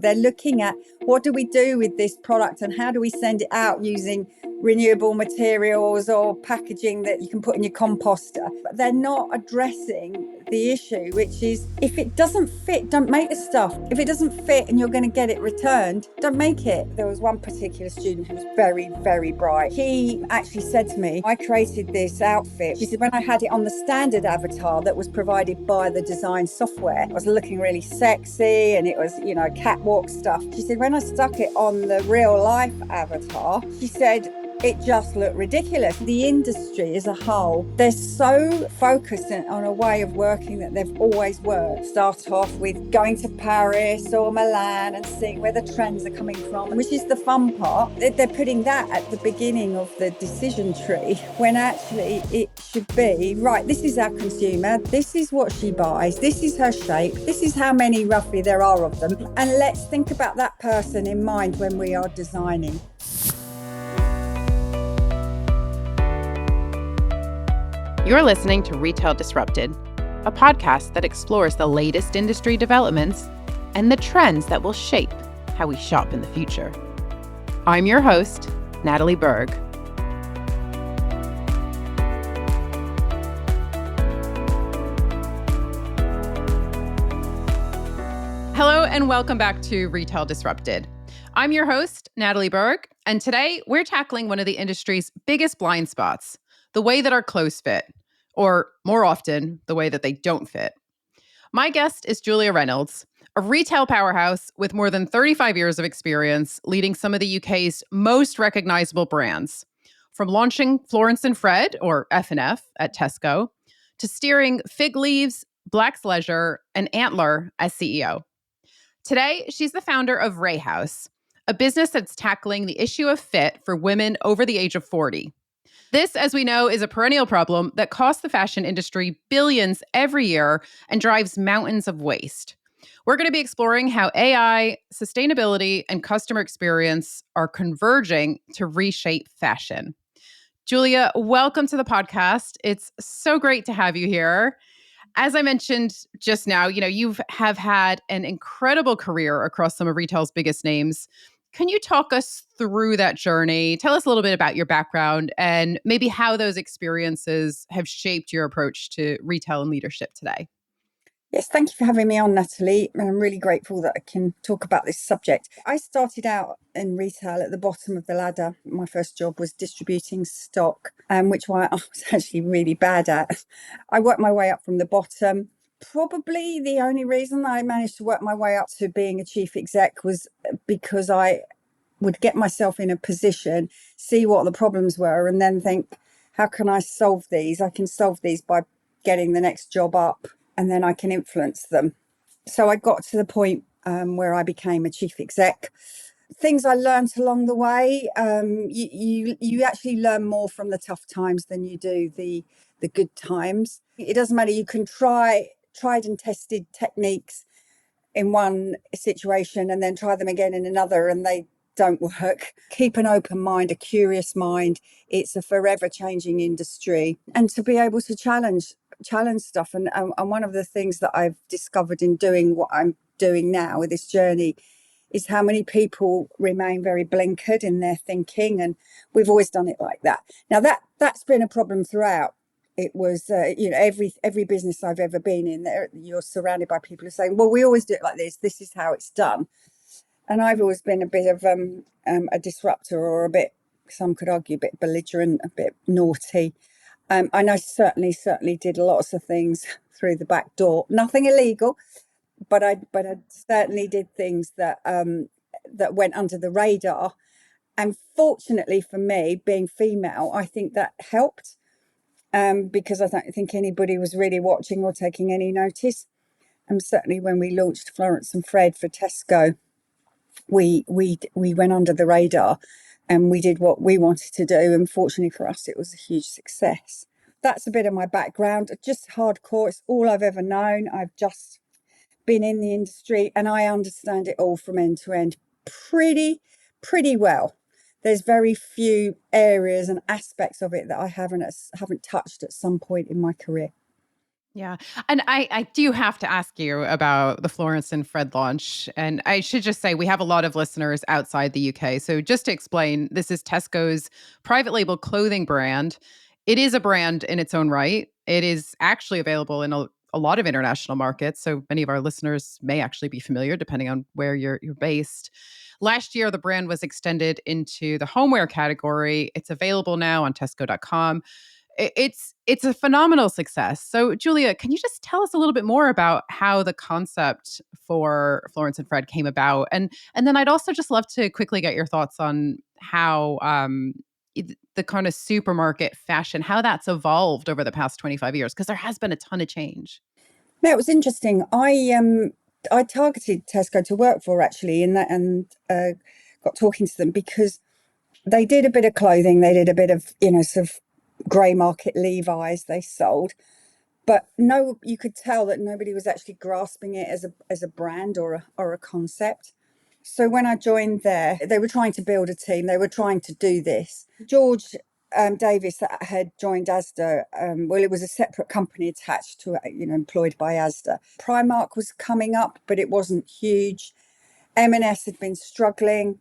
They're looking at what do we do with this product and how do we send it out using renewable materials or packaging that you can put in your composter. But they're not addressing the issue, which is if it doesn't fit, don't make the stuff. If it doesn't fit and you're going to get it returned, don't make it. There was one particular student who was very, very bright. He actually said to me, I created this outfit. She said, when I had it on the standard avatar that was provided by the design software, I was looking really sexy and it was, catwalk stuff. She said, when I stuck it on the real life avatar, she said, it just looked ridiculous. The industry as a whole, they're so focused on a way of working that they've always worked. Start off with going to Paris or Milan and seeing where the trends are coming from, which is the fun part. They're putting that at the beginning of the decision tree when actually it should be, right, this is our consumer, this is what she buys, this is her shape, this is how many roughly there are of them. And let's think about that person in mind when we are designing. You're listening to Retail Disrupted, a podcast that explores the latest industry developments and the trends that will shape how we shop in the future. I'm your host, Natalie Berg. Hello and welcome back to Retail Disrupted. I'm your host, Natalie Berg, and today we're tackling one of the industry's biggest blind spots, the way that our clothes fit, or more often, the way that they don't fit. My guest is Julia Reynolds, a retail powerhouse with more than 35 years of experience leading some of the UK's most recognizable brands, from launching Florence Fred, or F&F, at Tesco, to steering Fig Leaves, Black's Leisure, and Antler as CEO. Today, she's the founder of Rey House, a business that's tackling the issue of fit for women over the age of 40. This, as we know, is a perennial problem that costs the fashion industry billions every year and drives mountains of waste. We're going to be exploring how AI, sustainability, and customer experience are converging to reshape fashion. Julia, welcome to the podcast. It's so great to have you here. As I mentioned just now, you have had an incredible career across some of retail's biggest names. Can you talk us through that journey? Tell us a little bit about your background and maybe how those experiences have shaped your approach to retail and leadership today. Yes, thank you for having me on, Natalie. And I'm really grateful that I can talk about this subject. I started out in retail at the bottom of the ladder. My first job was distributing stock, which I was actually really bad at. I worked my way up from the bottom. Probably the only reason I managed to work my way up to being a chief exec was because I would get myself in a position, see what the problems were, and then think, how can I solve these? I can solve these by getting the next job up, and then I can influence them. So I got to the point where I became a chief exec. Things I learned along the way, you actually learn more from the tough times than you do the good times. It doesn't matter. You can tried and tested techniques in one situation and then try them again in another, and they don't work. Keep an open mind, a curious mind. It's a forever changing industry, and to be able to challenge stuff. And one of the things that I've discovered in doing what I'm doing now with this journey is how many people remain very blinkered in their thinking, and we've always done it like that. Now that's been a problem throughout. It was, every business I've ever been in, you're surrounded by people who are saying, well, we always do it like this. This is how it's done. And I've always been a bit of a disruptor, or a bit, some could argue, a bit belligerent, a bit naughty. And I certainly did lots of things through the back door. Nothing illegal, but I certainly did things that went under the radar. And fortunately for me, being female, I think that helped. Because I don't think anybody was really watching or taking any notice. And certainly when we launched Florence and Fred for Tesco, we went under the radar and we did what we wanted to do. And fortunately for us, it was a huge success. That's a bit of my background, just hardcore. It's all I've ever known. I've just been in the industry and I understand it all from end to end pretty well. There's very few areas and aspects of it that I haven't touched at some point in my career. Yeah. And I do have to ask you about the Florence and Fred launch. And I should just say we have a lot of listeners outside the UK. So just to explain, this is Tesco's private label clothing brand. It is a brand in its own right. It is actually available in a lot of international markets. So many of our listeners may actually be familiar depending on where you're based. Last year, the brand was extended into the homeware category. It's available now on Tesco.com. It's a phenomenal success. So, Julia, can you just tell us a little bit more about how the concept for Florence and Fred came about, and then I'd also just love to quickly get your thoughts on how the kind of supermarket fashion, how that's evolved over the past 25 years, because there has been a ton of change. No, it was interesting. I targeted Tesco to work for actually in that, and got talking to them because they did a bit of clothing, they did a bit of, sort of grey market Levi's they sold, but no, you could tell that nobody was actually grasping it as a brand or a concept. So when I joined there, they were trying to build a team. They were trying to do this. George Davis that had joined Asda. Well, it was a separate company attached to it, employed by Asda. Primark was coming up, but it wasn't huge. M&S had been struggling.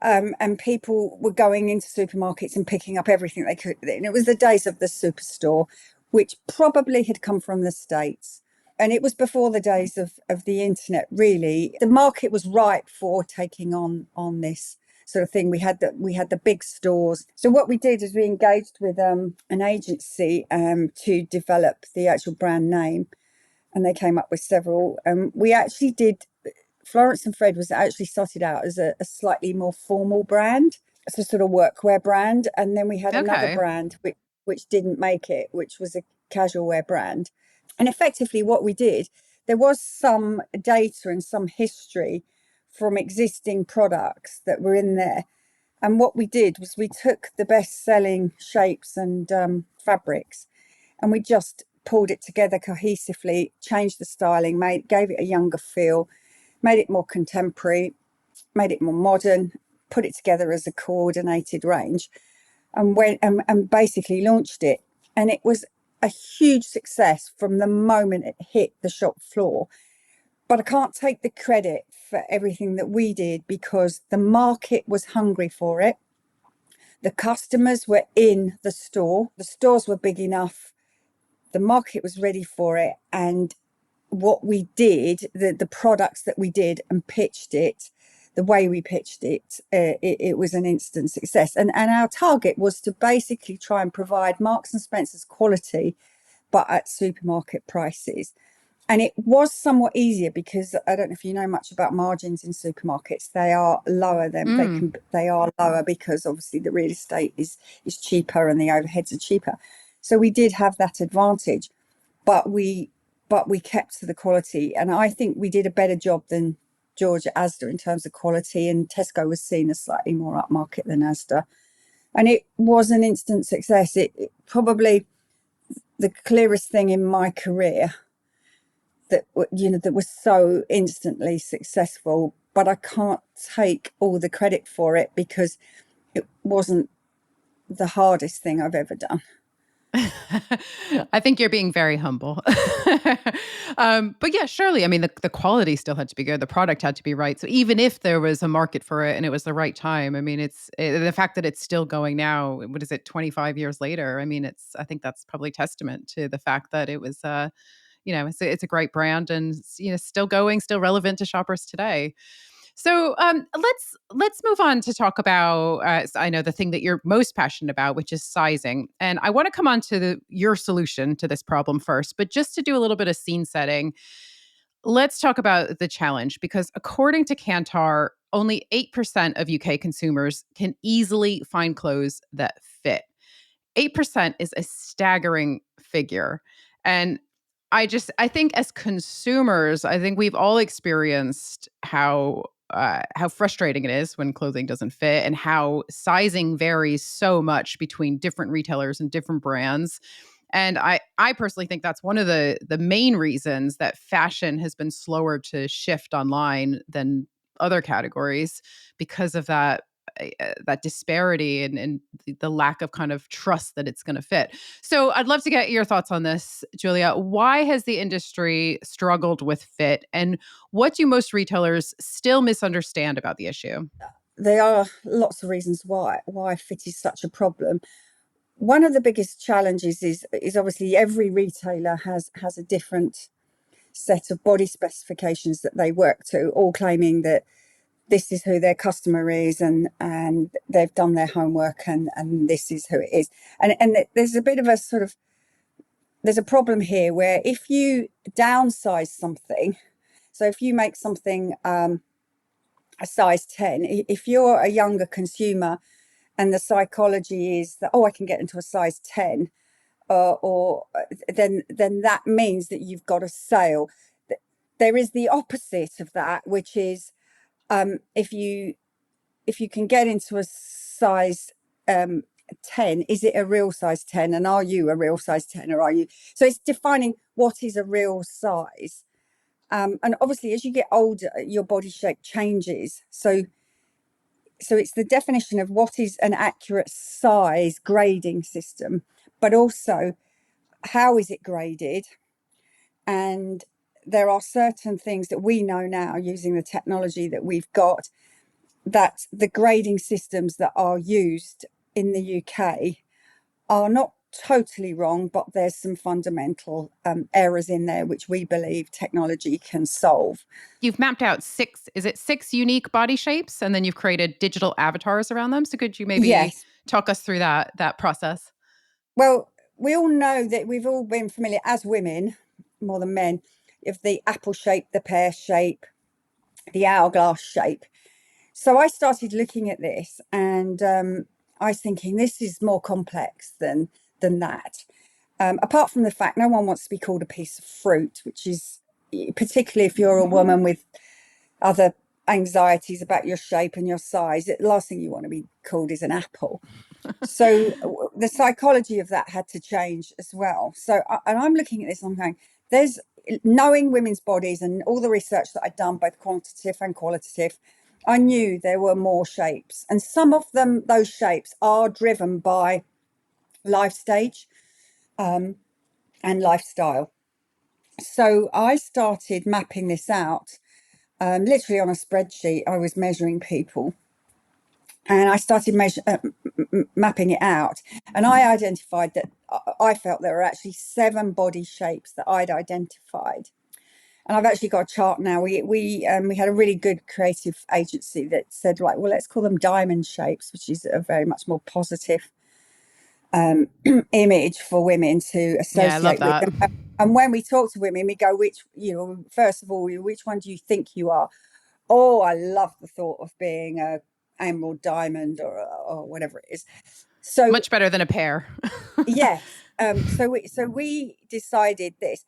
And people were going into supermarkets and picking up everything they could. And it was the days of the superstore, which probably had come from the States. And it was before the days of the internet, really. The market was ripe for taking on this sort of thing. We had the big stores. So what we did is we engaged with an agency to develop the actual brand name, and they came up with several. We actually did. Florence and Fred was actually started out as a slightly more formal brand, it's a sort of workwear brand, and then we had another Okay. brand which didn't make it, which was a casual wear brand. And effectively, what we did, there was some data and some history from existing products that were in there. And what we did was we took the best selling shapes and fabrics, and we just pulled it together cohesively, changed the styling, gave it a younger feel, made it more contemporary, made it more modern, put it together as a coordinated range, and went and basically launched it. And it was a huge success from the moment it hit the shop floor. But I can't take the credit for everything that we did because the market was hungry for it. The customers were in the store. The stores were big enough. The market was ready for it. And what we did, the products that we did and pitched it, the way we pitched it, it was an instant success. And our target was to basically try and provide Marks and Spencer's quality, but at supermarket prices. And it was somewhat easier because I don't know if you know much about margins in supermarkets. They are lower than Mm. they are lower because obviously the real estate is cheaper and the overheads are cheaper. So we did have that advantage, but we kept to the quality, and I think we did a better job than George at Asda in terms of quality, and Tesco was seen as slightly more upmarket than Asda, and it was an instant success. It probably the clearest thing in my career that was so instantly successful, but I can't take all the credit for it because it wasn't the hardest thing I've ever done. I think you're being very humble. But yeah, surely. I mean, the quality still had to be good. The product had to be right. So even if there was a market for it and it was the right time, I mean, the fact that it's still going now. What is it, 25 years later? I mean, I think that's probably testament to the fact that it was, it's a great brand and still going, still relevant to shoppers today. So let's move on to talk about I know the thing that you're most passionate about, which is sizing, and I want to come on to your solution to this problem first. But just to do a little bit of scene setting, let's talk about the challenge because according to Kantar, only 8% of UK consumers can easily find clothes that fit. 8% is a staggering figure. And I think as consumers, I think we've all experienced how frustrating it is when clothing doesn't fit and how sizing varies so much between different retailers and different brands. And I personally think that's one of the main reasons that fashion has been slower to shift online than other categories because of that that disparity and the lack of kind of trust that it's going to fit. So I'd love to get your thoughts on this, Julia. Why has the industry struggled with fit, and what do most retailers still misunderstand about the issue? There are lots of reasons why fit is such a problem. One of the biggest challenges is obviously every retailer has a different set of body specifications that they work to, all claiming that this is who their customer is, and they've done their homework, and this is who it is. And there's a bit of a sort of, there's a problem here where if you downsize something, so if you make something a size 10, if you're a younger consumer and the psychology is that, oh, I can get into a size 10, or then that means that you've got a sale. There is the opposite of that, which is if you can get into a size 10, is it a real size 10, and are you a real size 10, or are you? So it's defining what is a real size. And obviously as you get older your body shape changes, so it's the definition of what is an accurate size grading system, but also how is it graded. And there are certain things that we know now, using the technology that we've got, that the grading systems that are used in the UK are not totally wrong, but there's some fundamental errors in there which we believe technology can solve. You've mapped out six unique body shapes, and then you've created digital avatars around them. So could you maybe Yes. talk us through that process? Well, we all know that we've all been familiar as women, more than men, of the apple shape, the pear shape, the hourglass shape. So I started looking at this, and I was thinking this is more complex than that. Apart from the fact no one wants to be called a piece of fruit, which is, particularly if you're a woman with other anxieties about your shape and your size, the last thing you want to be called is an apple. So the psychology of that had to change as well. So, and I'm looking at this, I'm going, there's, knowing women's bodies and all the research that I'd done, both quantitative and qualitative, I knew there were more shapes. And some of them, those shapes are driven by life stage and lifestyle. So I started mapping this out, literally on a spreadsheet. I was measuring people, and I started mapping it out, and I identified that I felt there were actually 7 body shapes that I'd identified. And I've actually got a chart now. We had a really good creative agency that said, right, well, let's call them diamond shapes, which is a very much more positive image for women to Yeah, I love associate with. that. And when we talk to women, we go, which, first of all, which one do you think you are? Oh, I love the thought of being a emerald diamond, or whatever it is. So Much better than a pear. yes, so we decided this,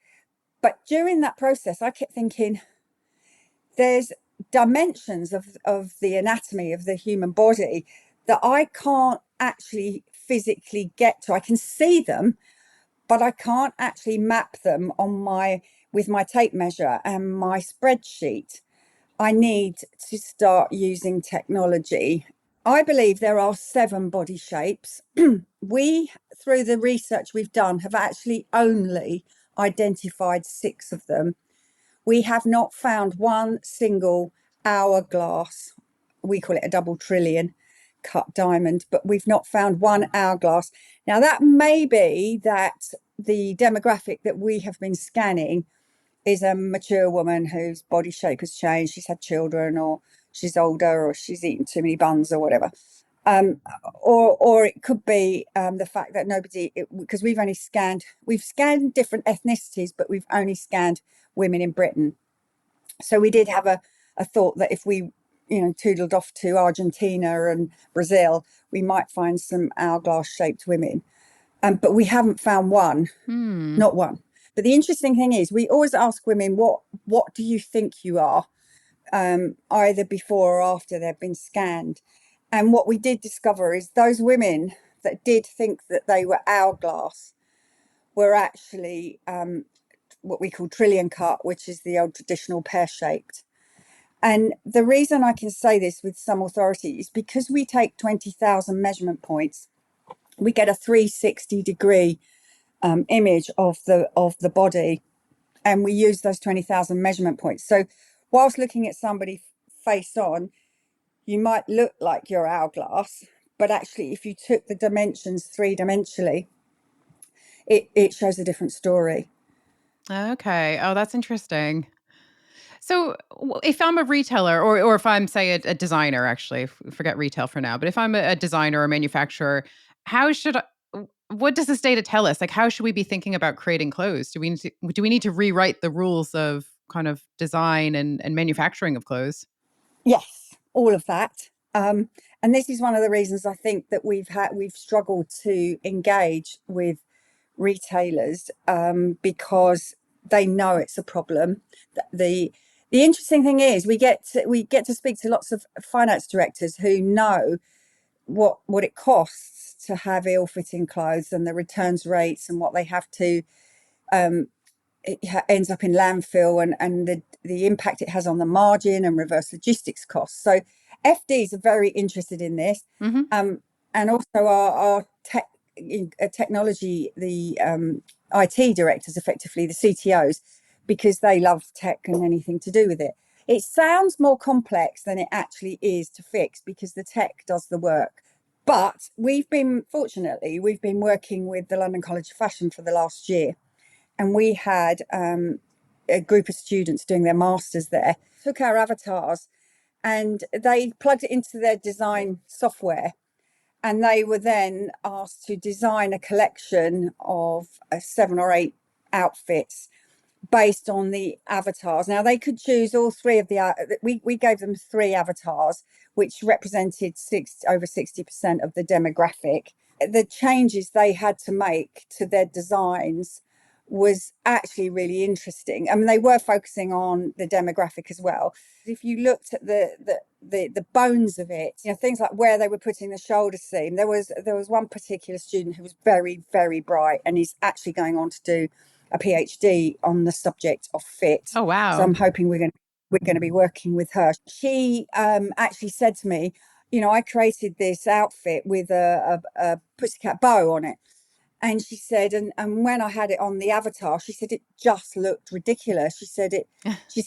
but during that process, I kept thinking, there's dimensions of the anatomy of the human body that I can't actually physically get to. I can see them, but I can't actually map them with my tape measure and my spreadsheet. I need to start using technology. I believe there are 7 body shapes. We, through the research we've done, have actually only identified 6 of them. We have not found one single hourglass. We call it a double trillion cut diamond, but we've not found one hourglass. Now, that may be that the demographic that we have been scanning is a mature woman whose body shape has changed. She's had children, or she's older, or she's eaten too many buns, or whatever. Or it could be the fact that because we've scanned different ethnicities, but we've only scanned women in Britain. So we did have a thought that if we, toodled off to Argentina and Brazil, we might find some hourglass shaped women. But we haven't found one, not one. But the interesting thing is, we always ask women, what do you think you are, either before or after they've been scanned. And what we did discover is those women that did think that they were hourglass were actually what we call trillion cut, which is the old traditional pear-shaped. And the reason I can say this with some authority is because we take 20,000 measurement points, we get a 360-degree image of the body, and we use those 20,000 measurement points. So whilst looking at somebody face on, you might look like your hourglass, but actually if you took the dimensions three-dimensionally, it shows a different story. Okay. Oh, that's interesting. So if I'm a retailer or if I'm, say, a designer, actually, forget retail for now, but if I'm a designer or manufacturer, how should I, what does this data tell us? Like, how should we be thinking about creating clothes? Do we need to rewrite the rules of kind of design and manufacturing of clothes? Yes, all of that. And this is one of the reasons I think that we've struggled to engage with retailers, because they know it's a problem. The the interesting thing is we get to speak to lots of finance directors who know what it costs to have ill-fitting clothes and the returns rates and what they have to ends up in landfill, and the impact it has on the margin and reverse logistics costs. So FDs are very interested in this, Hmm. and also our technology, the IT directors, effectively the CTOs, because they love tech and anything to do with it. It sounds more complex than it actually is to fix because the tech does the work. But fortunately, we've been working with the London College of Fashion for the last year, and we had a group of students doing their masters there, took our avatars and they plugged it into their design software, and they were then asked to design a collection of 7 or 8 outfits based on the avatars. Now they could choose all three of we gave them 3 avatars which represented over 60% of the demographic. The changes they had to make to their designs was actually really interesting. I mean, they were focusing on the demographic as well. If you looked at the bones of it, things like where they were putting the shoulder seam, there was one particular student who was very, very bright, and he's actually going on to do a PhD on the subject of fit. Oh, So wow. I'm hoping we're going to be working with her. She actually said to me, I created this outfit with a pussycat bow on it. And she said, and when I had it on the avatar, she said it just looked ridiculous. She said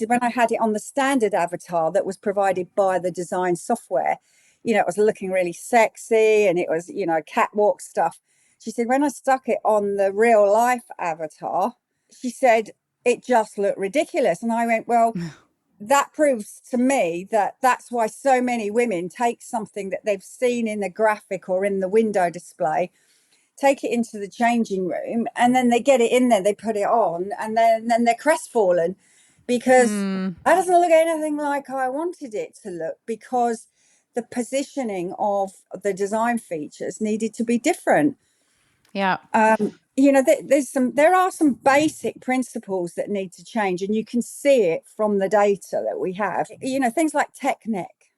when I had it on the standard avatar that was provided by the design software, it was looking really sexy and it was, catwalk stuff. She said when I stuck it on the real life avatar, she said it just looked ridiculous. And I went, well, that proves to me that that's why so many women take something that they've seen in the graphic or in the window display, take it into the changing room, and then they get it in there, they put it on, and then they're crestfallen because Mm, that doesn't look anything like I wanted it to look, because the positioning of the design features needed to be different. yeah. There are some basic principles that need to change, and you can see it from the data that we have. Things like tech neck.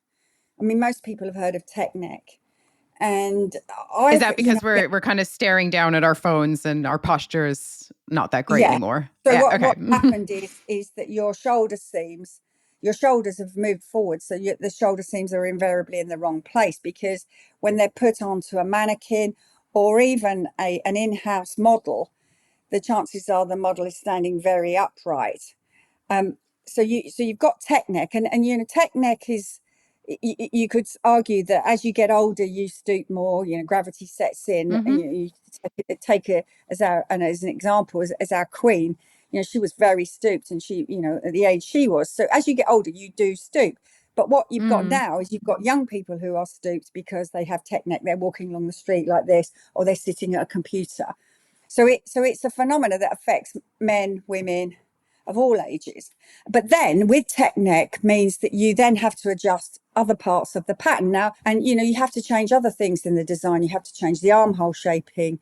I mean, most people have heard of tech neck, and Is I've that because we're kind of staring down at our phones and our posture is not that great yeah. anymore? So Yeah. what Okay. happened is that your shoulders have moved forward, so the shoulder seams are invariably in the wrong place, because when they're put onto a mannequin or even an in-house model, the chances are the model is standing very upright. Um, so you've got tech neck, and tech neck is, you could argue that as you get older you stoop more. Gravity sets in, and Hmm. you take it as as an example, as our queen. She was very stooped, and she, at the age she was. So as you get older, you do stoop. But what you've got Mm. now is you've got young people who are stooped because they have tech neck. They're walking along the street like this, or they're sitting at a computer. So it's a phenomena that affects men, women of all ages. But then with tech neck means that you then have to adjust other parts of the pattern now, and you have to change other things in the design. You have to change the armhole shaping.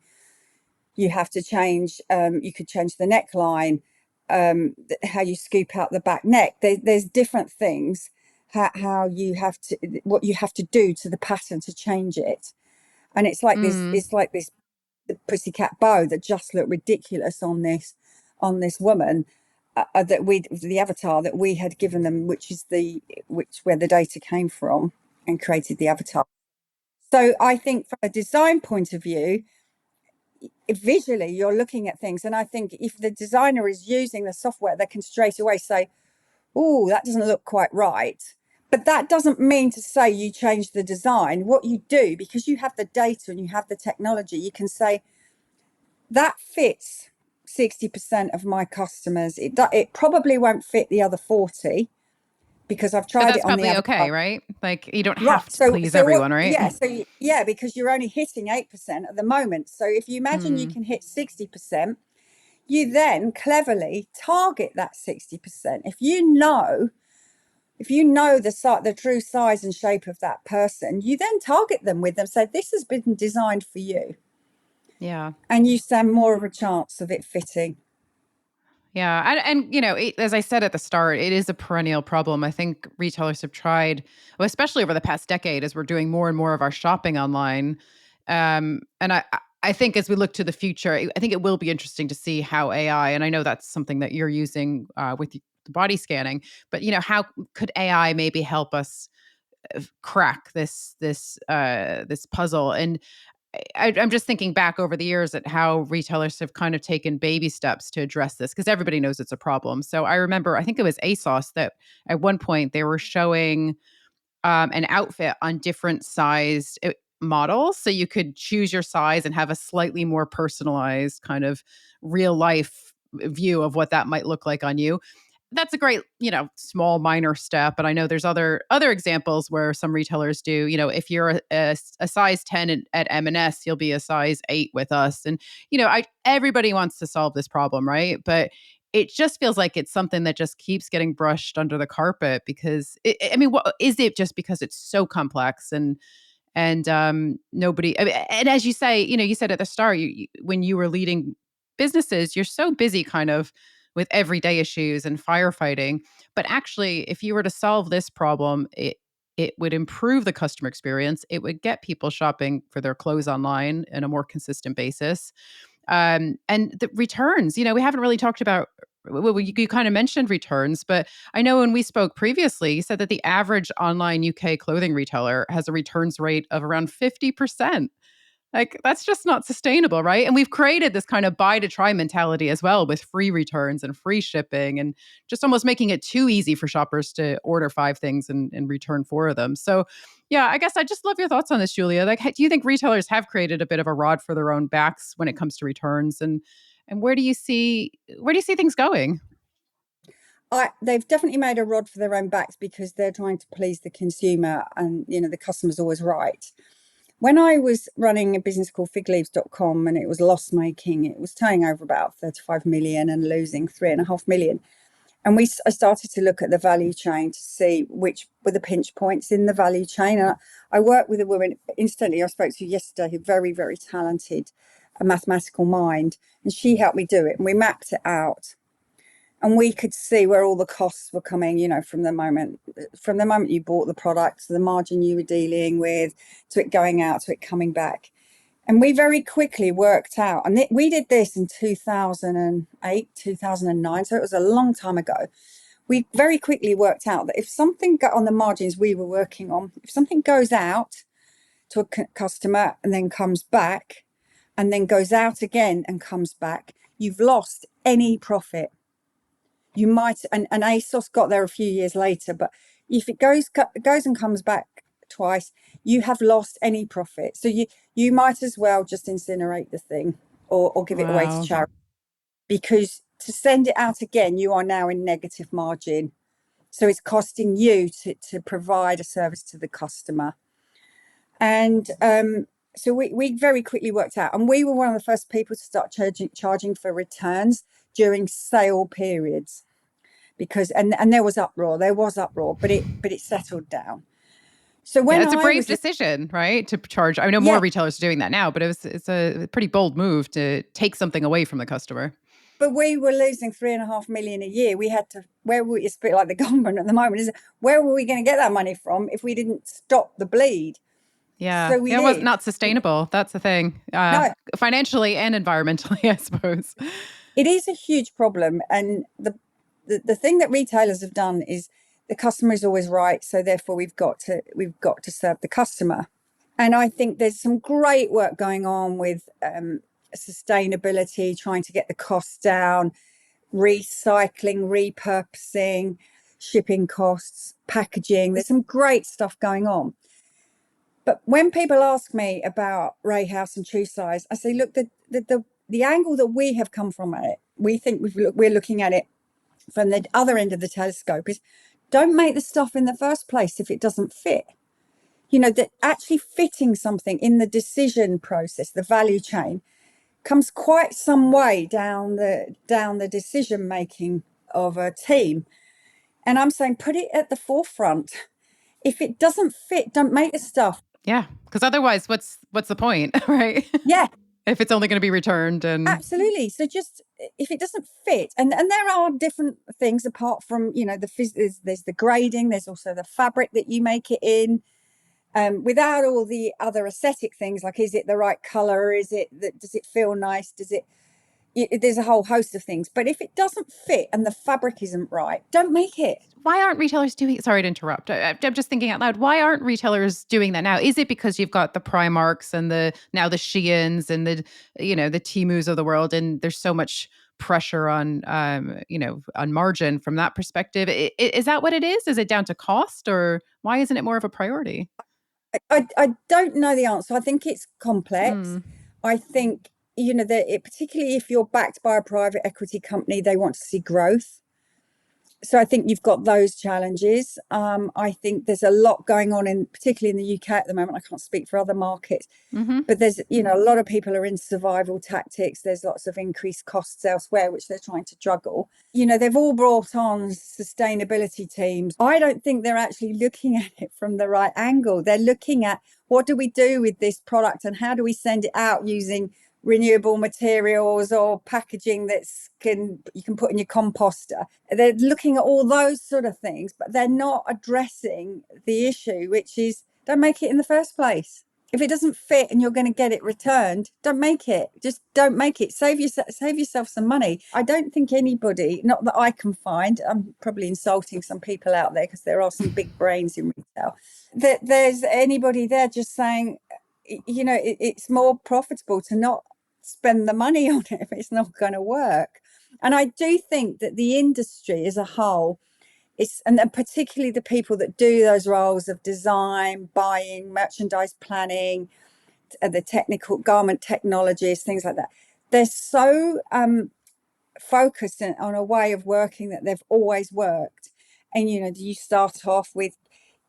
You have to change. You could change the neckline, how you scoop out the back neck. There's different things. How you have to, what you have to do to the pattern to change it. And it's like this. Mm. It's like this the pussycat bow that just looked ridiculous on this woman. the avatar that we had given them, which is where the data came from, and created the avatar. So I think from a design point of view, visually you're looking at things, and I think if the designer is using the software, they can straight away say, oh, that doesn't look quite right. But that doesn't mean to say you change the design. What you do, because you have the data and you have the technology, you can say that fits 60% of my customers. It probably won't fit the other 40 because I've But tried that's it on the probably avatar. okay, right? Like you don't Right. have to please So what? everyone, right? Yeah. Yeah, because you're only hitting 8% at the moment. So if you imagine you Hmm. can hit 60%, you then cleverly target that 60%. If you know the true size and shape of that person, you then target them with them. Say, this has been designed for you. Yeah. And you stand more of a chance of it fitting. Yeah. And as I said at the start, it is a perennial problem. I think retailers have tried, well, especially over the past decade, as we're doing more and more of our shopping online. And I think as we look to the future, I think it will be interesting to see how AI, and I know that's something that you're using with the body scanning, but how could AI maybe help us crack this puzzle? And I'm just thinking back over the years at how retailers have kind of taken baby steps to address this because everybody knows it's a problem. So I remember, I think it was ASOS that at one point they were showing an outfit on different sized models. So you could choose your size and have a slightly more personalized kind of real life view of what that might look like on you. That's a great, small minor step. But I know there's other examples where some retailers do, if you're a size 10 at M&S, you'll be a size 8 with us. And, everybody wants to solve this problem, right? But it just feels like it's something that just keeps getting brushed under the carpet because I mean, what is it just because it's so complex and nobody, I mean, and as you say, you said at the start, when you were leading businesses, you're so busy kind of with everyday issues and firefighting. But actually, if you were to solve this problem, it would improve the customer experience. It would get people shopping for their clothes online on a more consistent basis. And the returns, we haven't really talked about. Well, you kind of mentioned returns, but I know when we spoke previously, you said that the average online UK clothing retailer has a returns rate of around 50%. Like, that's just not sustainable, right? And we've created this kind of buy to try mentality as well with free returns and free shipping and just almost making it too easy for shoppers to order 5 things and return 4 of them. So, yeah, I guess I just love your thoughts on this, Julia. Like, do you think retailers have created a bit of a rod for their own backs when it comes to returns? And where do you see things going? They've definitely made a rod for their own backs because they're trying to please the consumer, and the customer's always right. When I was running a business called figleaves.com and it was loss making, it was turning over about 35 million and losing 3.5 million. And I started to look at the value chain to see which were the pinch points in the value chain. And I worked with a woman instantly I spoke to yesterday, who very, very talented, a mathematical mind, and she helped me do it. And we mapped it out. And we could see where all the costs were coming, from the moment you bought the product to the margin you were dealing with, to it going out, to it coming back. And we very quickly worked out, and we did this in 2008, 2009, so it was a long time ago. We very quickly worked out that if something got on the margins we were working on, if something goes out to a customer and then comes back and then goes out again and comes back, you've lost any profit. You might, and ASOS got there a few years later, but if it goes and comes back twice, you have lost any profit. So you might as well just incinerate the thing or give it away to Wow. charity, because to send it out again, you are now in negative margin. So it's costing you to provide a service to the customer. And so we very quickly worked out, and we were one of the first people to start charging for returns during sale periods, because and there was uproar, but it settled down. So Yeah, when it's a I brave was decision, right? To charge. I know more yeah, retailers are doing that now, but it's a pretty bold move to take something away from the customer. but we were losing 3.5 million a year. We had to, it's a bit like the government at the moment, is where were we going to get that money from if we didn't stop the bleed? Yeah. So we Yeah, it was did. not sustainable. That's the thing. No, Financially and environmentally, I suppose. it is a huge problem, and the thing that retailers have done is the customer is always right, so therefore we've got to serve the customer. And I think there's some great work going on with sustainability, trying to get the costs down, recycling, repurposing, shipping costs, packaging. There's some great stuff going on. But when people ask me about Rey House and True Size, I say, look, the angle that we have come from at it, we think we're looking at it from the other end of the telescope, is don't make the stuff in the first place if it doesn't fit. That actually fitting something in the decision process, the value chain, comes quite some way down the decision making of a team. And I'm saying put it at the forefront. If it doesn't fit, don't make the stuff. Yeah, because otherwise, what's the point, right? Yeah, if it's only going to be returned. And absolutely. So just if it doesn't fit, and there are different things apart from there's the grading, there's also the fabric that you make it in. Without all the other aesthetic things, like is it the right color, does it feel nice, there's a whole host of things. But if it doesn't fit and the fabric isn't right, don't make it. Why aren't retailers doing it? Sorry to interrupt. I'm just thinking out loud. Why aren't retailers doing that now? Is it because you've got the Primarks and the Sheins and the Temus of the world, and there's so much pressure on on margin from that perspective? Is that what it is? Is it down to cost, or why isn't it more of a priority? I don't know the answer. I think it's complex. I think particularly if you're backed by a private equity company, they want to see growth. So I think you've got those challenges. I think there's a lot going on particularly in the UK at the moment. I can't speak for other markets, but there's a lot of people are in survival tactics. There's lots of increased costs elsewhere, which they're trying to juggle. They've all brought on sustainability teams. I don't think they're actually looking at it from the right angle. They're looking at what do we do with this product and how do we send it out using renewable materials or packaging you can put in your composter. They're looking at all those sort of things, but they're not addressing the issue, which is don't make it in the first place. If it doesn't fit and you're going to get it returned, don't make it. Just don't make it. Save yourself some money. I don't think anybody, not that I can find, I'm probably insulting some people out there because there are some big brains in retail, that there's anybody there just saying, it's more profitable to not spend the money on it if it's not going to work. And I do think that the industry as a whole and particularly the people that do those roles of design, buying, merchandise planning, the technical garment technologists, things like that, they're so focused on a way of working that they've always worked. And you start off with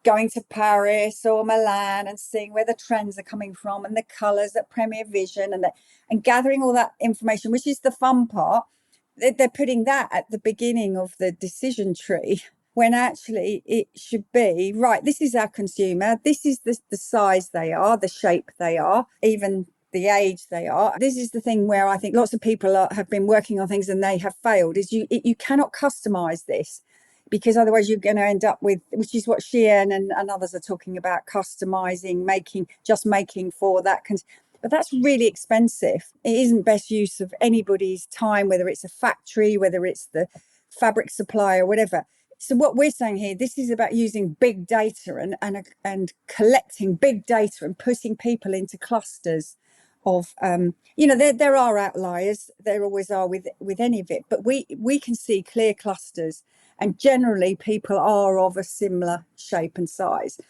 going to Paris or Milan and seeing where the trends are coming from and the colors at Premier Vision and gathering all that information, which is the fun part. They're putting that at the beginning of the decision tree when actually it should be, right, this is our consumer, this is the size they are, the shape they are, even the age they are. This is the thing where I think lots of people have been working on things and they have failed, is you cannot customize this, because otherwise you're going to end up with, which is what Shein and others are talking about, customizing, making for that. But that's really expensive. It isn't best use of anybody's time, whether it's a factory, whether it's the fabric supplier, whatever. So what we're saying here, this is about using big data and collecting big data and putting people into clusters of, there are outliers. There always are with any of it, but we can see clear clusters. And generally, people are of a similar shape and size.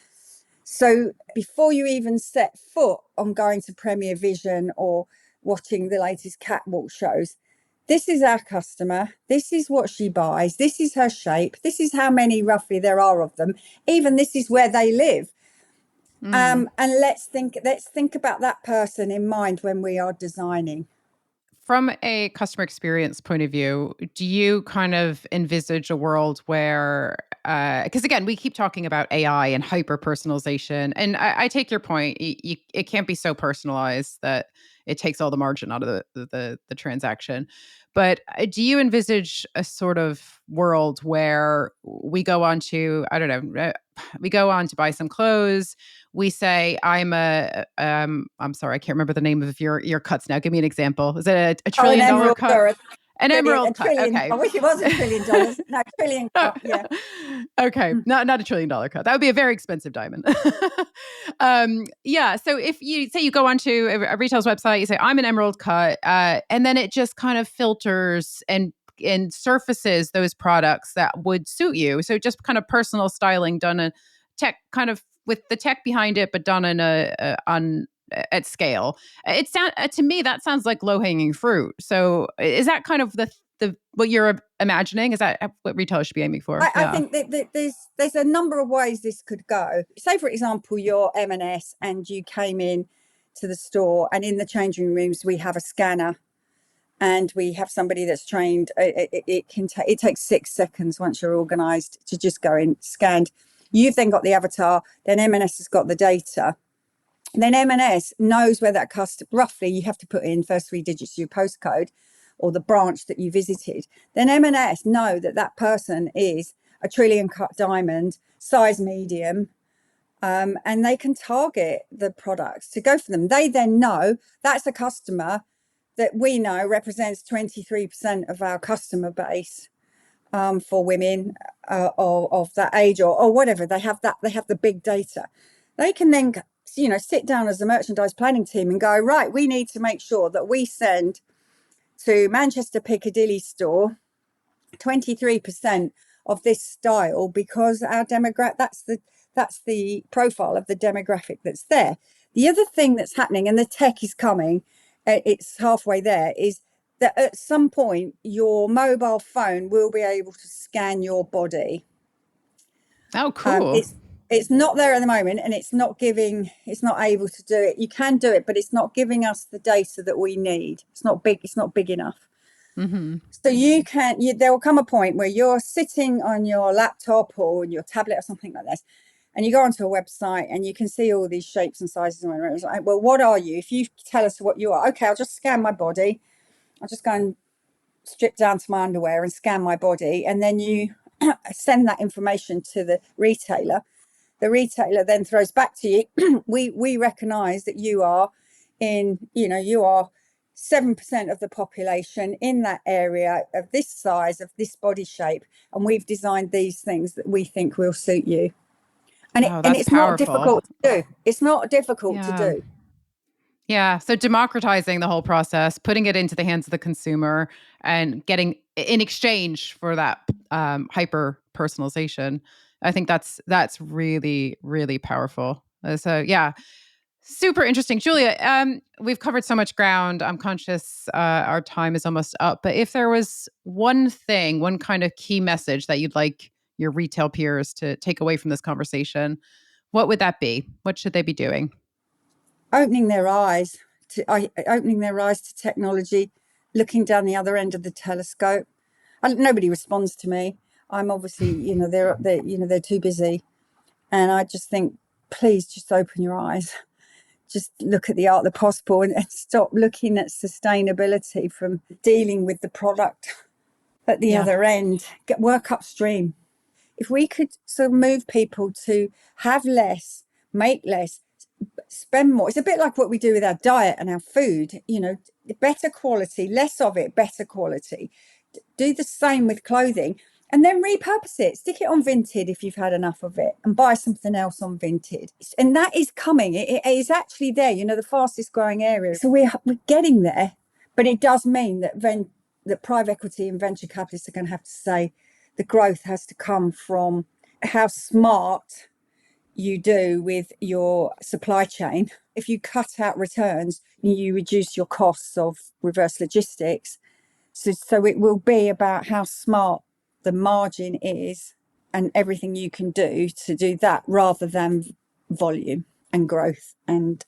So before you even set foot on going to Premier Vision or watching the latest catwalk shows, this is our customer. This is what she buys. This is her shape. This is how many roughly there are of them. Even this is where they live. And let's think about that person in mind when we are designing. From a customer experience point of view, do you kind of envisage a world where, because again, we keep talking about AI and hyper personalization, and I take your point. It can't be so personalized that it takes all the margin out of the transaction. But do you envisage a sort of world where we go on to, I don't know, we go on to buy some clothes. We say, I'm sorry, I can't remember the name of your cuts now. Give me an example. Is it a $1 trillion cut? An A emerald cut. trillion. Okay. I wish it was $1 trillion. No, trillion cut. Yeah. Okay. Not a $1 trillion cut. That would be a very expensive diamond. Yeah. So if you say you go onto a retailer's website, you say, I'm an emerald cut, and then it just kind of filters and surfaces those products that would suit you. So just kind of personal styling done a tech kind of with the tech behind it, but done on at scale. It sound to me that sounds like low hanging fruit. So is that kind of the what you're imagining? Is that what retailers should be aiming for? I think that there's a number of ways this could go. Say, for example, you're M&S and you came in to the store, and in the changing rooms we have a scanner, and we have somebody that's trained. It takes 6 seconds once you're organised to just go in, scanned. You've then got the avatar. Then M&S has got the data. Then M&S knows where that customer, roughly you have to put in first 3 digits of your postcode or the branch that you visited. Then M&S know that that person is a trillion cut diamond, size medium, and they can target the products to go for them. They then know that's a customer that we know represents 23% of our customer base, for women of that age or whatever. They have the big data. They can then sit down as a merchandise planning team and go, right, we need to make sure that we send to Manchester Piccadilly store 23% of this style, because our demographic, that's the profile of the demographic that's there. The other thing that's happening, and the tech is coming, it's halfway there, is that at some point your mobile phone will be able to scan your body. Oh, cool. It's not there at the moment, and it's not able to do it. You can do it, but it's not giving us the data that we need. It's not big enough. Mm-hmm. So there will come a point where you're sitting on your laptop or your tablet or something like this, and you go onto a website and you can see all these shapes and sizes. And it's like, well, what are you? If you tell us what you are, okay, I'll just scan my body. I'll just go and strip down to my underwear and scan my body. And then you send that information to the retailer. The retailer then throws back to you, we recognise that you are 7% of the population in that area of this size, of this body shape, and we've designed these things that we think will suit you. And it's powerful. not difficult to do. It's not difficult to do. Yeah. So democratizing the whole process, putting it into the hands of the consumer, and getting in exchange for that hyper personalization. I think that's really, really powerful. So yeah, super interesting. Julia, we've covered so much ground. I'm conscious our time is almost up. But if there was one kind of key message that you'd like your retail peers to take away from this conversation, what would that be? What should they be doing? Opening their eyes to technology, looking down the other end of the telescope. Nobody responds to me. I'm obviously, they're too busy, and I just think, please just open your eyes, just look at the art of the possible, and stop looking at sustainability from dealing with the product at the other end. Work upstream. If we could sort of move people to have less, make less, spend more. It's a bit like what we do with our diet and our food, better quality, less of it, better quality. Do the same with clothing, and then repurpose it. Stick it on Vinted if you've had enough of it, and buy something else on Vinted. And that is coming. It is actually there, the fastest growing area. So we're getting there, but it does mean that private equity and venture capitalists are going to have to say the growth has to come from how smart you do with your supply chain. If you cut out returns, you reduce your costs of reverse logistics. So it will be about how smart the margin is and everything you can do to do that, rather than volume and growth. And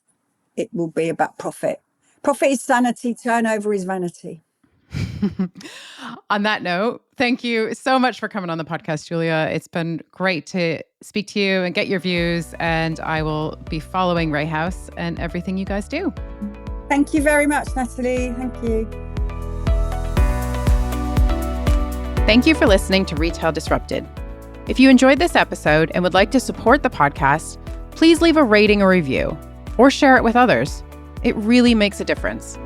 it will be about profit. Profit is sanity, turnover is vanity. On that note, thank you so much for coming on the podcast, Julia. It's been great to speak to you and get your views, and I will be following Rey House and everything you guys do. Thank you very much, Natalie. Thank you. Thank you for listening to Retail Disrupted. If you enjoyed this episode and would like to support the podcast, please leave a rating or review or share it with others. It really makes a difference.